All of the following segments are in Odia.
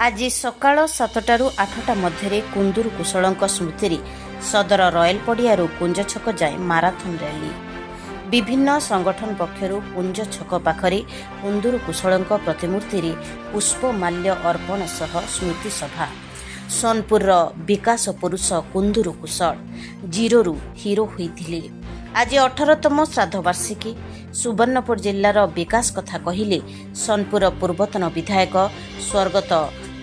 ଆଜି ସକାଳ 7ଟାରୁ 8ଟା ମଧ୍ୟରେ କୁନ୍ଦୁରୁ କୁଶଳଙ୍କ ସ୍ମୃତିରେ ସଦର ରୟାଲ ପଡ଼ିଆରୁ କୁଞ୍ଜ ଛକ ଯାଏ ମାରାଥନ ର୍ୟାଲି। ବିଭିନ୍ନ ସଂଗଠନ ପକ୍ଷରୁ କୁଞ୍ଜ ଛକ ପାଖରେ କୁନ୍ଦୁରୁ କୁଶଳଙ୍କ ପ୍ରତିମୂର୍ତ୍ତିରେ ପୁଷ୍ପମାଲ୍ୟ ଅର୍ପଣ ସହ ସ୍ମୃତି ସଭା। ସୋନପୁରର ବିକାଶ ପୁରୁଷ କୁନ୍ଦୁରୁ କୁଶଳ ଜିରୋରୁ ହିରୋ ହୋଇଥିଲେ। ଆଜି 18ତମ ଶ୍ରାଦ୍ଧବାର୍ଷିକୀ। ସୁବର୍ଣ୍ଣପୁର ଜିଲ୍ଲାର ବିକାଶ କଥା କହିଲେ ସୋନପୁର ପୂର୍ବତନ ବିଧାୟକ ସ୍ୱର୍ଗତ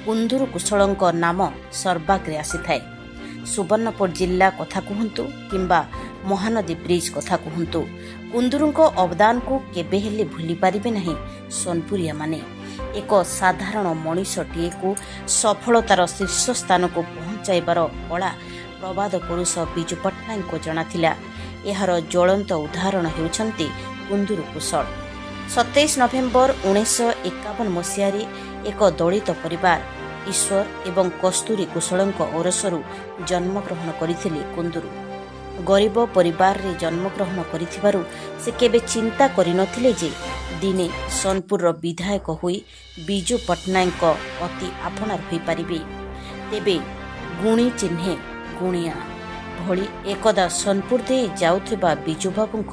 କୁନ୍ଦୁରୁ କୁଶଳଙ୍କ ନାମ ସର୍ବାଗ୍ରେ ଆସିଥାଏ। ସୁବର୍ଣ୍ଣପୁର ଜିଲ୍ଲା କଥା କୁହନ୍ତୁ କିମ୍ବା ମହାନଦୀ ବ୍ରିଜ୍ କଥା କୁହନ୍ତୁ, କୁନ୍ଦୁରୁଙ୍କ ଅବଦାନକୁ କେବେ ହେଲେ ଭୁଲି ପାରିବେ ନାହିଁ ସୋନପୁରିଆମାନେ। ଏକ ସାଧାରଣ ମଣିଷଟିଏକୁ ସଫଳତାର ଶୀର୍ଷ ସ୍ଥାନକୁ ପହଞ୍ଚାଇବାର କଳା ପ୍ରବାଦ ପୁରୁଷ ବିଜୁ ପଟ୍ଟନାୟକଙ୍କୁ ଜଣାଥିଲା। ଏହାର ଜ୍ୱଳନ୍ତ ଉଦାହରଣ ହେଉଛନ୍ତି କୁନ୍ଦୁରୁ କୁଶଳ। 27 ନଭେମ୍ବର 1951 ମସିହାରେ ଏକ ଦଳିତ ପରିବାର ଈଶ୍ୱର ଏବଂ କସ୍ତୁରୀ କୁଶଳଙ୍କ ଔରସରୁ ଜନ୍ମଗ୍ରହଣ କରିଥିଲେ କୁନ୍ଦୁରୁ। ଗରିବ ପରିବାରରେ ଜନ୍ମଗ୍ରହଣ କରିଥିବାରୁ ସେ କେବେ ଚିନ୍ତା କରିନଥିଲେ ଯେ ଦିନେ ସୋନପୁରର ବିଧାୟକ ହୋଇ ବିଜୁ ପଟ୍ଟନାୟକଙ୍କ ଅତି ଆପଣାର ହୋଇପାରିବେ। ତେବେ ଗୁଣି ଚିହ୍ନେ ଗୁଣିଆ ଭଳି ଏକଦା ସୋନପୁର ଦେଇ ଯାଉଥିବା ବିଜୁବାବୁଙ୍କ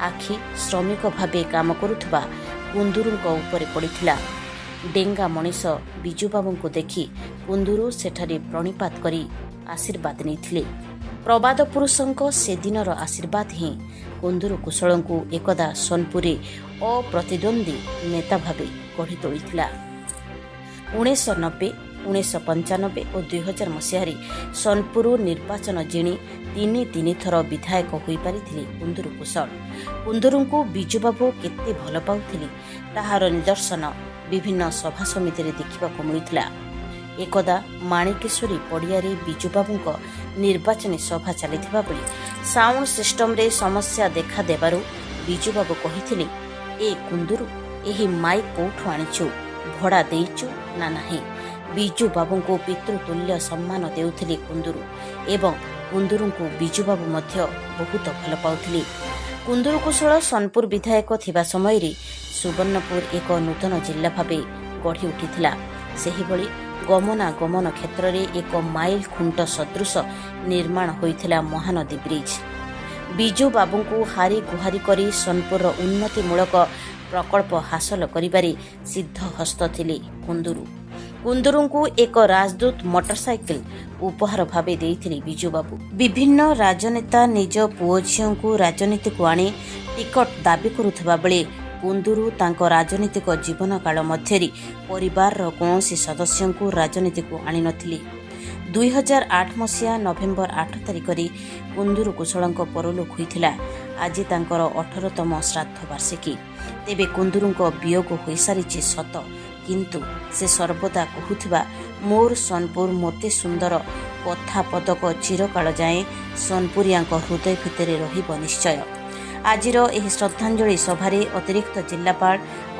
ଆଖି ଶ୍ରମିକ ଭାବେ କାମ କରୁଥିବା କୁନ୍ଦୁରୁଙ୍କ ଉପରେ ପଡ଼ିଥିଲା। ଡେଙ୍ଗା ମଣିଷ ବିଜୁବାବୁଙ୍କୁ ଦେଖି କୁନ୍ଦୁରୁ ସେଠାରେ ପ୍ରଣିପାତ କରି ଆଶୀର୍ବାଦ ନେଇଥିଲେ। ପ୍ରବାଦ ପୁରୁଷଙ୍କ ସେଦିନର ଆଶୀର୍ବାଦ ହିଁ କୁନ୍ଦୁରୁ କୁଶଳଙ୍କୁ ଏକଦା ସୋନପୁରରେ ଅପ୍ରତିଦ୍ୱନ୍ଦ୍ୱୀ ନେତା ଭାବେ ଗଢ଼ି ତୋଳିଥିଲା। 1990, 1995 ଓ 2000 ମସିହାରେ ସୋନପୁର ନିର୍ବାଚନ ଜିଣି ତିନି ଥର ବିଧାୟକ ହୋଇପାରିଥିଲେ କୁନ୍ଦୁରୁ କୁଶଳ। କୁନ୍ଦୁରୁଙ୍କୁ ବିଜୁବାବୁ କେତେ ଭଲ ପାଉଥିଲେ ତାହାର ନିଦର୍ଶନ ବିଭିନ୍ନ ସଭା ସମିତିରେ ଦେଖିବାକୁ ମିଳିଥିଲା। ଏକଦା ମାଣିକେଶ୍ୱରୀ ପଡ଼ିଆରେ ବିଜୁବାବୁଙ୍କ ନିର୍ବାଚନୀ ସଭା ଚାଲିଥିବା ବେଳେ ସାଉଣ୍ଡ ସିଷ୍ଟମରେ ସମସ୍ୟା ଦେଖା ଦେବାରୁ ବିଜୁବାବୁ କହିଥିଲେ, ଏ କୁନ୍ଦୁରୁ, ଏହି ମାଇକ୍ କୋଉଠୁ ଆଣିଛୁ? ଭଡ଼ା ଦେଇଛୁ ନା ନାହିଁ? ବିଜୁବାବୁଙ୍କୁ ପିତୃତୁଲ୍ୟ ସମ୍ମାନ ଦେଉଥିଲେ କୁନ୍ଦୁରୁ ଏବଂ କୁନ୍ଦୁରୁଙ୍କୁ ବିଜୁବାବୁ ମଧ୍ୟ ବହୁତ ଭଲ ପାଉଥିଲେ। କୁନ୍ଦୁରୁ କୁଶଳ ସୋନପୁର ବିଧାୟକ ଥିବା ସମୟରେ ସୁବର୍ଣ୍ଣପୁର ଏକ ନୂତନ ଜିଲ୍ଲା ଭାବେ ଗଢ଼ି ଉଠିଥିଲା। ସେହିଭଳି ଗମନାଗମନ କ୍ଷେତ୍ରରେ ଏକ ମାଇଲ ଖୁଣ୍ଟ ସଦୃଶ ନିର୍ମାଣ ହୋଇଥିଲା ମହାନଦୀ ବ୍ରିଜ୍। ବିଜୁ ବାବୁଙ୍କୁ ହାରି ଗୁହାରି କରି ସୋନପୁରର ଉନ୍ନତିମୂଳକ ପ୍ରକଳ୍ପ ହାସଲ କରିବାରେ ସିଦ୍ଧହସ୍ତ ଥିଲେ କୁନ୍ଦୁରୁ। କୁନ୍ଦୁରୁଙ୍କୁ ଏକ ରାଜଦୂତ ମୋଟରସାଇକେଲ ଉପହାର ଭାବେ ଦେଇଥିଲେ ବିଜୁବାବୁ। ବିଭିନ୍ନ ରାଜନେତା ନିଜ ପୁଅ ଝିଅଙ୍କୁ ରାଜନୀତିକୁ ଆଣି ଟିକଟ ଦାବି କରୁଥିବା ବେଳେ କୁନ୍ଦୁରୁ ତାଙ୍କ ରାଜନୈତିକ ଜୀବନକାଳ ମଧ୍ୟରେ ପରିବାରର କୌଣସି ସଦସ୍ୟଙ୍କୁ ରାଜନୀତିକୁ ଆଣିନଥିଲେ। 2008 ମସିହା ନଭେମ୍ବର 8 ତାରିଖରେ କୁନ୍ଦୁରୁ କୁଶଳଙ୍କ ପରଲୋକ ହୋଇଥିଲା। ଆଜି ତାଙ୍କର 18ତମ ଶ୍ରାଦ୍ଧବାର୍ଷିକୀ। ତେବେ କୁନ୍ଦୁରୁଙ୍କ ବିୟୋଗ ହୋଇସାରିଛି ସତ, କିନ୍ତୁ ସେ ସର୍ବଦା କହୁଥିବା ମୋର ସୋନପୁର ମୋତେ ସୁନ୍ଦର କଥା ପଦକ ଚିରକାଳ ଯାଏଁ ସୋନପୁରିଆଙ୍କ ହୃଦୟ ଭିତରେ ରହିବ ନିଶ୍ଚୟ। ଆଜିର ଏହି ଶ୍ରଦ୍ଧାଞ୍ଜଳି ସଭାରେ ଅତିରିକ୍ତ ଜିଲ୍ଲାପାଳ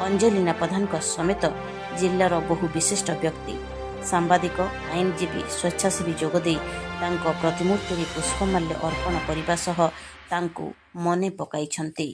ଅଞ୍ଜଲିନା ପ୍ରଧାନଙ୍କ ସମେତ ଜିଲ୍ଲାର ବହୁ ବିଶିଷ୍ଟ ବ୍ୟକ୍ତି, ସାମ୍ବାଦିକ, ଆଇନଜୀବୀ, ସ୍ୱେଚ୍ଛାସେବୀ ଯୋଗଦେଇ ତାଙ୍କ ପ୍ରତିମୂର୍ତ୍ତିରେ ପୁଷ୍ପମାଲ୍ୟ ଅର୍ପଣ କରିବା ସହ ତାଙ୍କୁ ମନେ ପକାଇଛନ୍ତି।